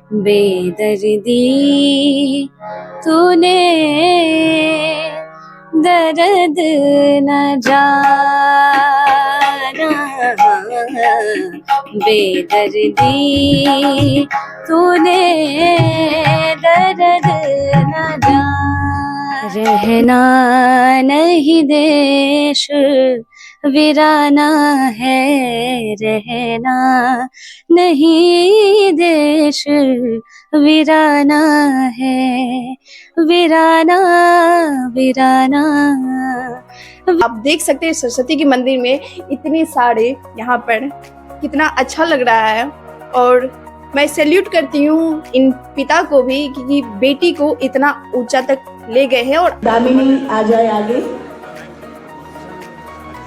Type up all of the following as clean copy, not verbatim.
बेदर्दी तूने दर्द न जाना, बेदर्दी तूने दर्द न जाना। रहना नहीं देश वीराना है, रहना नहीं देश वीराना है, वीराना वीराना। आप देख सकते हैं सरस्वती के मंदिर में इतने सारे यहाँ पर, कितना अच्छा लग रहा है। और मैं सैल्यूट करती हूँ इन पिता को भी कि बेटी को इतना ऊंचा तक ले गए हैं। और दामिनी आ जाए आगे।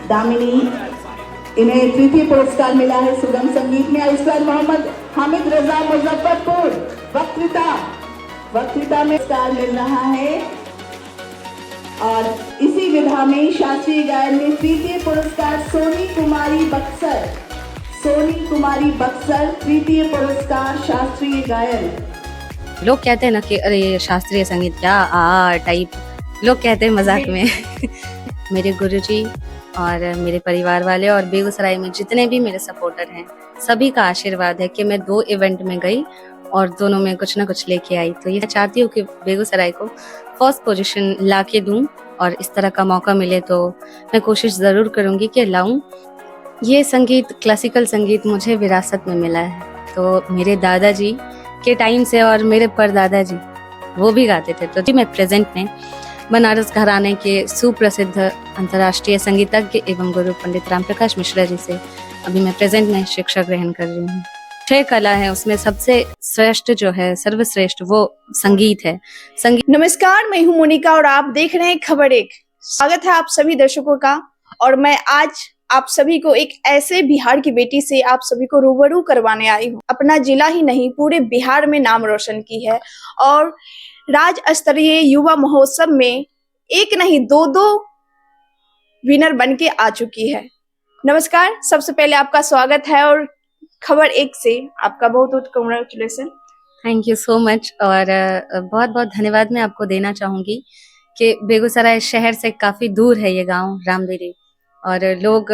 दामिनी, इन्हें तृतीय पुरस्कार मिला है सुगम संगीत में। उसके मोहम्मद हामिद रजा मुजफ्फरपुर वक्तृता में पुरस्कार मिल रहा है। और इसी विधा में शास्त्रीय गायन में तृतीय पुरस्कार सोनी कुमारी बक्सर तृतीय पुरस्कार शास्त्रीय गायन। लोग कहते हैं ना कि अरे ये शास्त्रीय संगीत क्या टाइप, लोग कहते हैं मजाक में। मेरे गुरुजी और मेरे परिवार वाले और बेगूसराय में जितने भी मेरे सपोर्टर हैं, सभी का आशीर्वाद है कि मैं 2 इवेंट में गई और दोनों में कुछ ना कुछ लेके आई। तो ये चाहती हूँ कि बेगूसराय को फर्स्ट पोजीशन ला के दूँ, और इस तरह का मौका मिले तो मैं कोशिश ज़रूर करूँगी कि लाऊं। ये संगीत, क्लासिकल संगीत मुझे विरासत में मिला है। तो मेरे दादाजी के टाइम से और मेरे परदादा जी वो भी गाते थे। तो जी मैं प्रेजेंट में बनारस घराने के सुप्रसिद्ध अंतर्राष्ट्रीय संगीतज्ञ एवं गुरु पंडित राम प्रकाश मिश्रा जी से अभी मैं प्रेजेंट में शिक्षा ग्रहण कर रही हूँ। 6 कला है, उसमें सबसे श्रेष्ठ जो है, सर्वश्रेष्ठ वो संगीत है। नमस्कार, मैं हूँ मोनिका और आप देख रहे हैं खबर एक। स्वागत है आप सभी दर्शकों का। और मैं आज आप सभी को एक ऐसे बिहार की बेटी से आप सभी को रूबरू करवाने आई हूँ। अपना जिला ही नहीं, पूरे बिहार में नाम रोशन की है और राज्य स्तरीय युवा महोत्सव में एक नहीं 2 विनर बन के आ चुकी है। नमस्कार, सबसे पहले आपका स्वागत है और खबर एक से आपका बहुत बहुत congratulation. Thank you so much. और बहुत बहुत धन्यवाद मैं आपको देना चाहूँगी कि बेगूसराय शहर से काफ़ी दूर है ये गांव रामदेरी, और लोग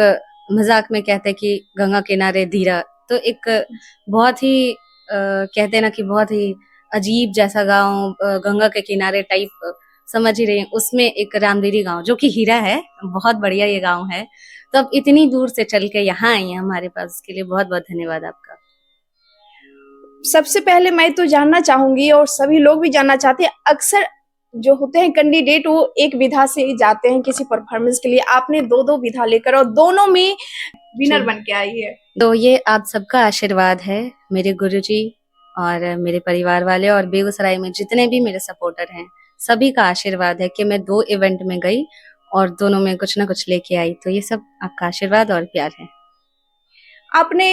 मजाक में कहते हैं कि गंगा किनारे धीरा। तो एक बहुत ही कहते हैं ना कि बहुत ही अजीब जैसा गांव, गंगा के किनारे टाइप समझ ही रही हैं, उसमें एक रामदेरी गांव जो कि हीरा है, बहुत बढ़िया ये गांव है। तो अब इतनी दूर से चल के यहाँ आई हैं हमारे पास, इसके लिए बहुत बहुत धन्यवाद आपका। सबसे पहले मैं तो जानना चाहूंगी और सभी लोग भी जानना चाहते हैं, अक्सर जो होते हैं कैंडिडेट वो एक विधा से जाते हैं किसी परफॉर्मेंस के लिए। आपने 2 विधा लेकर और दोनों में विनर बन के आई है। तो ये आप सबका आशीर्वाद है, मेरे गुरुजी और मेरे परिवार वाले और बेगूसराय में जितने भी मेरे सपोर्टर हैं, सभी का आशीर्वाद है कि मैं 2 इवेंट में गई और दोनों में कुछ ना कुछ लेके आई। तो ये सब आपका आशीर्वाद और प्यार है। आपने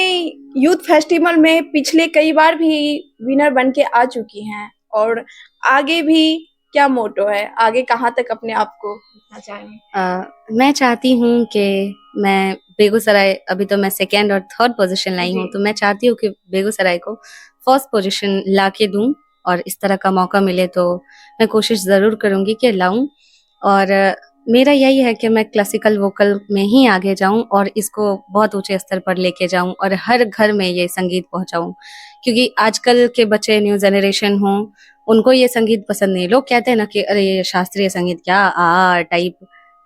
यूथ फेस्टिवल में पिछले कई बार भी विनर बन के आ चुकी हैं और आगे भी क्या मोटो है, आगे कहाँ तक अपने आप को देखना चाहेंगे? मैं चाहती हूँ कि मैं बेगूसराय, अभी तो मैं 2nd और 3rd पोजीशन लाई हूँ, तो मैं चाहती हूँ कि बेगूसराय को फर्स्ट पोजीशन ला के दूँ, और इस तरह का मौका मिले तो मैं कोशिश ज़रूर करूँगी कि लाऊं। और मेरा यही है कि मैं क्लासिकल वोकल में ही आगे जाऊं और इसको बहुत ऊंचे स्तर पर लेके जाऊं और हर घर में ये संगीत पहुंचाऊं, क्योंकि आजकल के बच्चे, न्यू जनरेशन हो, उनको ये संगीत पसंद नहीं। लोग कहते हैं ना कि अरे ये शास्त्रीय संगीत क्या टाइप,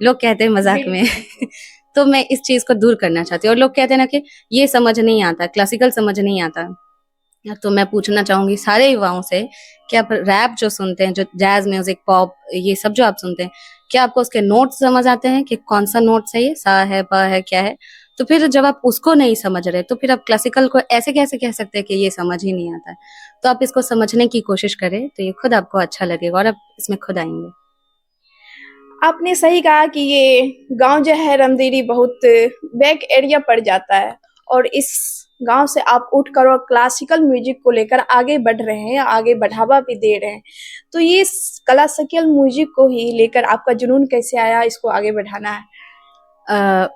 लोग कहते हैं मजाक में। तो मैं इस चीज को दूर करना चाहती हूँ। और लोग कहते हैं ना कि ये समझ नहीं आता, क्लासिकल समझ नहीं आता। तो मैं पूछना चाहूंगी सारे युवाओं से कि आप रैप जो सुनते हैं, जो जैज म्यूजिक, पॉप, ये सब जो आप सुनते हैं, क्या आपको उसके नोट्स समझ आते हैं कि कौन सा नोट सही है, सा है, पा है, क्या है? तो फिर जब आप उसको नहीं समझ रहे तो फिर आप क्लासिकल को ऐसे कैसे कह सकते हैं कि ये समझ ही नहीं आता है? तो आप इसको समझने की कोशिश करें, तो ये खुद आपको अच्छा लगेगा और आप इसमें खुद आएंगे। आपने सही कहा कि ये गांव जो है रमदेरी बहुत बैक एरिया पड़ जाता है और इस गांव से आप उठकर और क्लासिकल म्यूजिक को लेकर आगे बढ़ रहे हैं, आगे बढ़ावा भी दे रहे हैं। तो ये क्लासिकल म्यूजिक को ही लेकर आपका जुनून कैसे आया इसको आगे बढ़ाना है?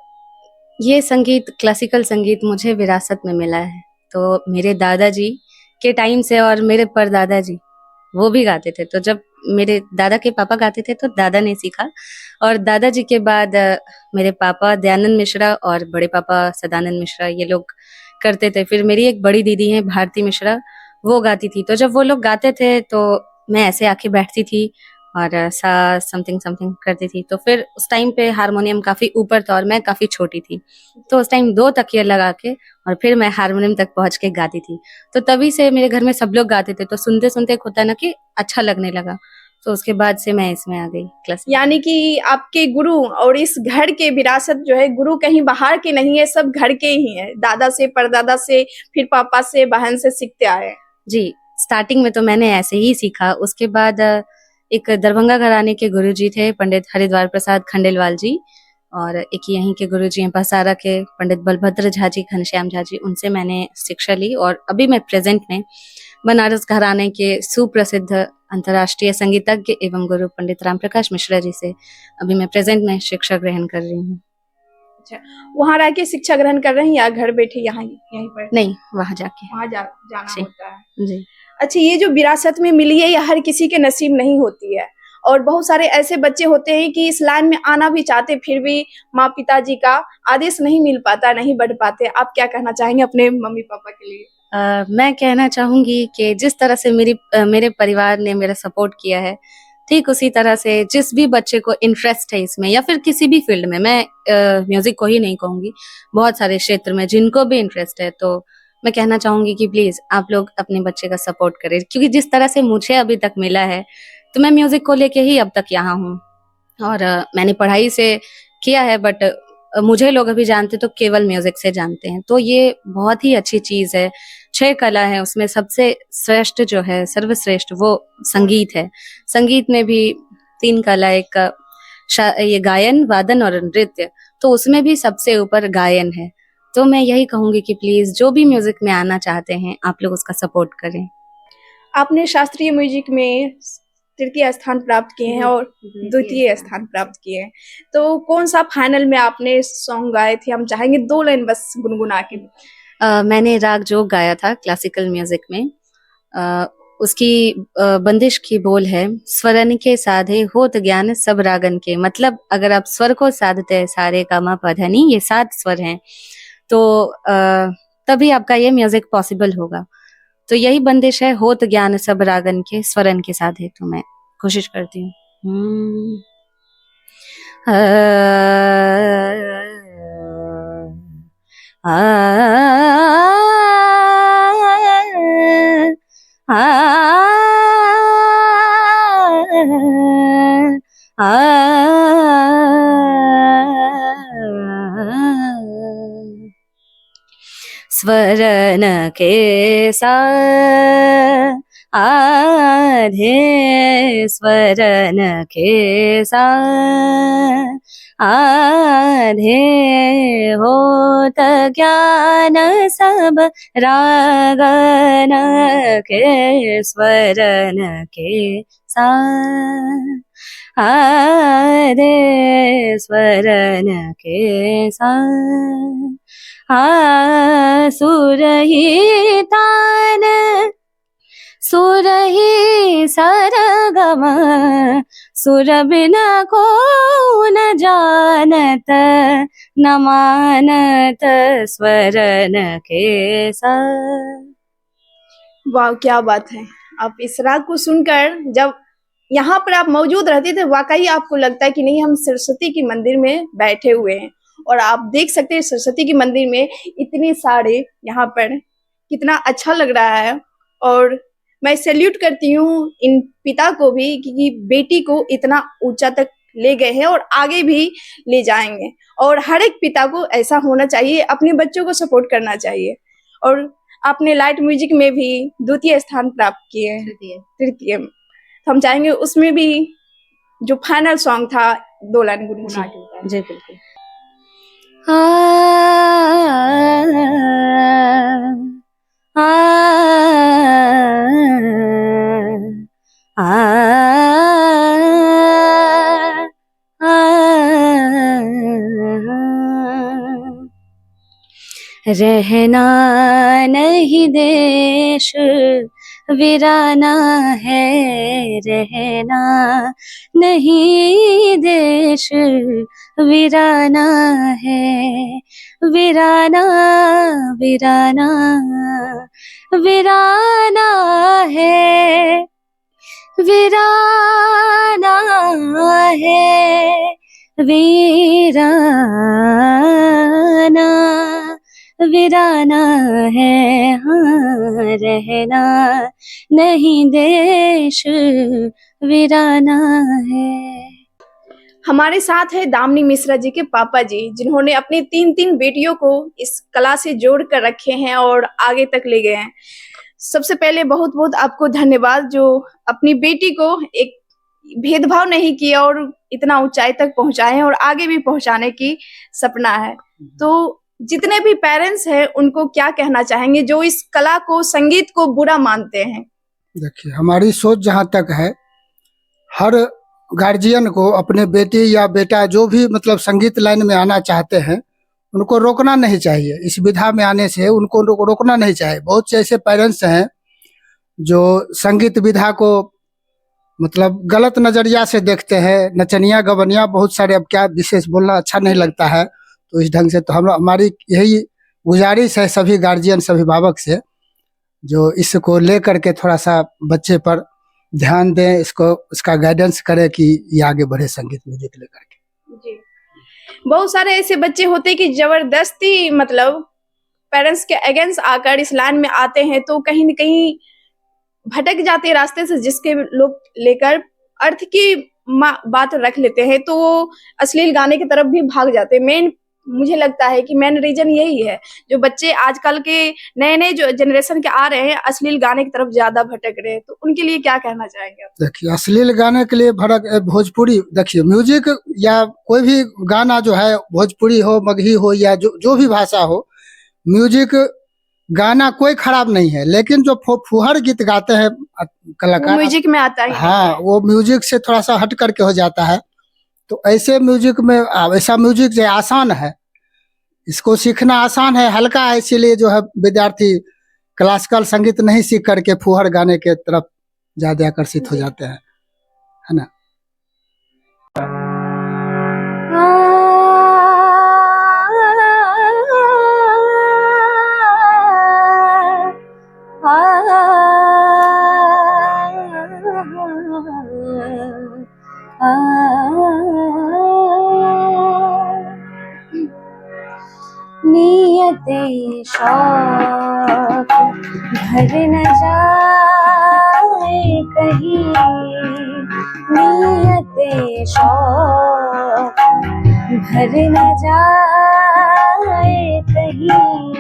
ये संगीत, क्लासिकल संगीत मुझे विरासत में मिला है। तो मेरे दादाजी के टाइम से, और मेरे परदादा जी वो भी गाते थे। तो जब मेरे दादा के पापा गाते थे तो दादा ने सीखा, और दादाजी के बाद मेरे पापा दयानंद मिश्रा और बड़े पापा सदानंद मिश्रा ये लोग करते थे। फिर मेरी एक बड़ी दीदी है भारती मिश्रा, वो गाती थी। तो जब वो लोग गाते थे तो मैं ऐसे आके बैठती थी और सा समथिंग समथिंग करती थी। तो फिर उस टाइम पे हारमोनियम काफी ऊपर था और मैं काफी छोटी थी, तो उस टाइम 2 तकिया लगा के और फिर मैं हारमोनियम तक पहुंच के गाती थी। तो तभी से मेरे घर में सब लोग गाते थे, तो सुनते-सुनते एक होता है ना कि अच्छा लगने लगा। तो उसके बाद से मैं इसमें आ गई क्लास। यानी कि आपके गुरु और इस घर के विरासत जो है, गुरु कहीं बाहर के नहीं है, सब घर के ही हैं। दादा से, परदादा से, फिर पापा से, बहन से सीखते आए हैं। जी, स्टार्टिंग में तो मैंने ऐसे ही सीखा। उसके बाद एक दरभंगा घराने के गुरुजी थे पंडित हरिद्वार प्रसाद खंडेलवाल जी, और एक यहीं के गुरुजी हैं पसारा के पंडित बलभद्र झा जी, घनश्याम झा जी, उनसे मैंने शिक्षा ली। और अभी मैं प्रेजेंट में बनारस घराने के सुप्रसिद्ध अंतर्राष्ट्रीय संगीतज्ञ एवं गुरु पंडित राम प्रकाश मिश्रा जी से अभी मैं प्रेजेंट में शिक्षा ग्रहण कर रही हूँ। अच्छा, वहाँ रह के शिक्षा ग्रहण कर रहे हैं या घर बैठे यहाँ यहीं पर? नहीं, वहाँ जाके। वहाँ जाना जी। होता है। जी। अच्छा, ये जो विरासत में मिली है, ये हर किसी के नसीब नहीं होती है, और बहुत सारे ऐसे बच्चे होते हैं कि इस लाइन में आना भी चाहते, फिर भी माँ पिताजी का आदेश नहीं मिल पाता, नहीं बढ़ पाते। आप क्या कहना चाहेंगे अपने मम्मी पापा के लिए? मैं कहना चाहूंगी कि जिस तरह से मेरे परिवार ने मेरा सपोर्ट किया है, ठीक उसी तरह से जिस भी बच्चे को इंटरेस्ट है इसमें या फिर किसी भी फील्ड में, मैं म्यूजिक को ही नहीं कहूंगी, बहुत सारे क्षेत्र में जिनको भी इंटरेस्ट है, तो मैं कहना चाहूंगी कि प्लीज आप लोग अपने बच्चे का सपोर्ट करें, क्योंकि जिस तरह से मुझे अभी तक मिला है, तो मैं म्यूजिक को लेके ही अब तक यहाँ हूँ। और मैंने पढ़ाई से किया है, बट मुझे लोग अभी जानते तो केवल म्यूजिक से जानते हैं, तो ये बहुत ही अच्छी चीज है। 6 कला है, उसमें सबसे श्रेष्ठ जो है, सर्वश्रेष्ठ वो संगीत है। संगीत में भी 3 कला, एक ये गायन, वादन और नृत्य, तो उसमें भी सबसे ऊपर गायन है। तो मैं यही कहूंगी कि प्लीज जो भी म्यूजिक में आना चाहते हैं, आप लोग उसका सपोर्ट करें। आपने शास्त्रीय म्यूजिक में तृतीय स्थान प्राप्त किए हैं और द्वितीय स्थान प्राप्त किए हैं, तो कौन सा फाइनल में आपने सॉन्ग गाए थे? हम चाहेंगे 2 लाइन बस गुनगुना के। मैंने राग जोग गाया था क्लासिकल म्यूजिक में। उसकी बंदिश की बोल है, स्वरन के साधे होत ज्ञान सब रागन के। मतलब अगर आप स्वर को साधते हैं, सारे गामा पा धा नी, ये 7 स्वर हैं, तो तभी आपका ये म्यूजिक पॉसिबल होगा। तो यही बंदिश है, होत ज्ञान सब रागन के, स्वरन के साधे। तो मैं कोशिश करती हूँ। स्वरन के सा आधे, स्वरन के सा आधे, होत ज्ञान सब रागन के, स्वरन के सा आधे, स्वरन के सा सुरही तान, सुरही सरगम, सुर बिना को न जानत, न मानत, स्वरन के सा। वाह, क्या बात है! आप इस राग को सुनकर जब यहाँ पर आप मौजूद रहते थे, वाकई आपको लगता है कि नहीं, हम सरस्वती के मंदिर में बैठे हुए हैं। और आप देख सकते हैं सरस्वती के मंदिर में इतने सारे यहाँ पर, कितना अच्छा लग रहा है। और मैं सैल्यूट करती हूँ इन पिता को भी कि बेटी को इतना ऊंचा तक ले गए हैं और आगे भी ले जाएंगे। और हर एक पिता को ऐसा होना चाहिए, अपने बच्चों को सपोर्ट करना चाहिए। और आपने लाइट म्यूजिक में भी द्वितीय स्थान प्राप्त किए हैं, तृतीय। तो हम चाहेंगे उसमें भी जो फाइनल सॉन्ग था 2 लाइन गुनगुना के बताएं। जी बिल्कुल। रहना नहीं देश वीराना है, रहना नहीं देश वीराना है, वीराना वीराना वीराना है, वीराना है, वीराना वीराना है, हाँ रहना नहीं देश वीराना है। हमारे साथ है दामिनी मिश्रा जी के पापा जी, जिन्होंने अपनी 3 बेटियों को इस कला से जोड़ कर रखे हैं और आगे तक ले गए हैं। सबसे पहले बहुत बहुत आपको धन्यवाद, जो अपनी बेटी को एक भेदभाव नहीं किया और इतना ऊंचाई तक पहुंचाए हैं और आगे भी पहुंचाने की सपना है। तो जितने भी पेरेंट्स हैं उनको क्या कहना चाहेंगे जो इस कला को, संगीत को बुरा मानते हैं? देखिए, हमारी सोच जहाँ तक है, हर गार्जियन को अपने बेटी या बेटा जो भी मतलब संगीत लाइन में आना चाहते हैं उनको रोकना नहीं चाहिए। इस विधा में आने से उनको रोकना नहीं चाहिए। बहुत से ऐसे पेरेंट्स हैं जो संगीत विधा को मतलब गलत नजरिया से देखते हैं, नचनिया गवनिया बहुत सारे, अब क्या विशेष बोलना अच्छा नहीं लगता है। तो इस ढंग से तो हमारी यही गुजारिश है सभी गार्जियन, सभी अभिभावक से, जो इसको लेकर के थोड़ा सा बच्चे पर ध्यान दें, इसको इसका गाइडेंस करें कि ये आगे बढ़े संगीत म्यूजिक लेकर के। जी, बहुत सारे ऐसे बच्चे होते हैं कि जबरदस्ती मतलब पेरेंट्स के अगेंस्ट आकर इस लाइन में आते हैं, तो कहीं न कहीं भटक जाते हैं रास्ते से, जिसके लोग लेकर अर्थ की बात रख लेते हैं तो वो अश्लील गाने की तरफ भी भाग जाते हैं। मेन मुझे लगता है कि मेन रीजन यही है, जो बच्चे आजकल के नए जो जनरेशन के आ रहे हैं अश्लील गाने की तरफ ज्यादा भटक रहे हैं, तो उनके लिए क्या कहना चाहेंगे आप? देखिए, अश्लील गाने के लिए भोजपुरी, देखिए म्यूजिक या कोई भी गाना जो है, भोजपुरी हो, मगही हो या जो भी भाषा हो, म्यूजिक गाना कोई खराब नहीं है। लेकिन जो फुहर गीत गाते हैं कलाकार, म्यूजिक में आता है, हाँ, वो म्यूजिक से थोड़ा सा हट करके हो जाता है। तो ऐसे म्यूजिक में, ऐसा म्यूजिक जो आसान है, इसको सीखना आसान है, हल्का है, इसीलिए जो है विद्यार्थी क्लासिकल संगीत नहीं सीख करके फुहर गाने के तरफ ज्यादा आकर्षित हो जाते हैं, है ना। नियते शौक भर न जाए कहीं, नियते शौक भर न जाए कहीं,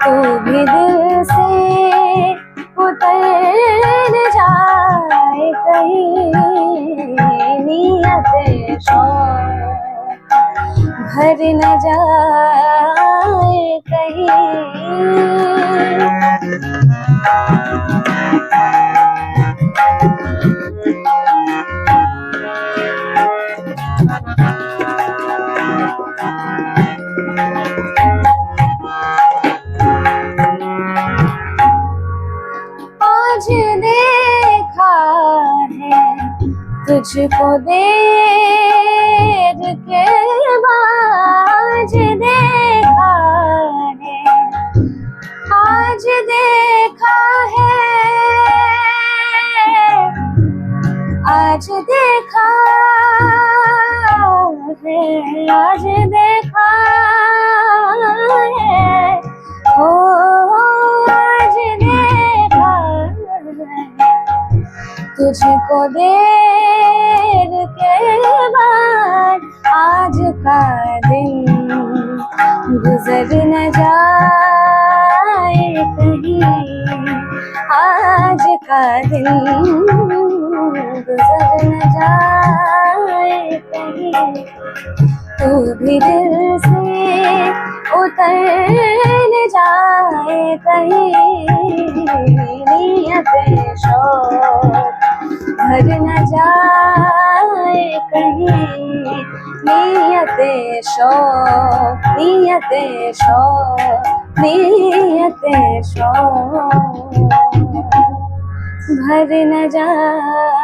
तो भी दिल से उतर न जाए कहीं, नियते शौक भर न जाए कहीं। आज देखा है तुझको देर के बाद, देखा है आज देखा है, आज देखा है, आज देखा है, हो आज देखा है तुझको देर के बाद, आज का दिन गुजर न जाए कहीं, आज का दिन गुजर न जाए कहीं, तू भी दिल से उतर न जाए कहीं, नियते शौक भर न जाए कहीं, नियते शौक नियतें शौक भर न जाए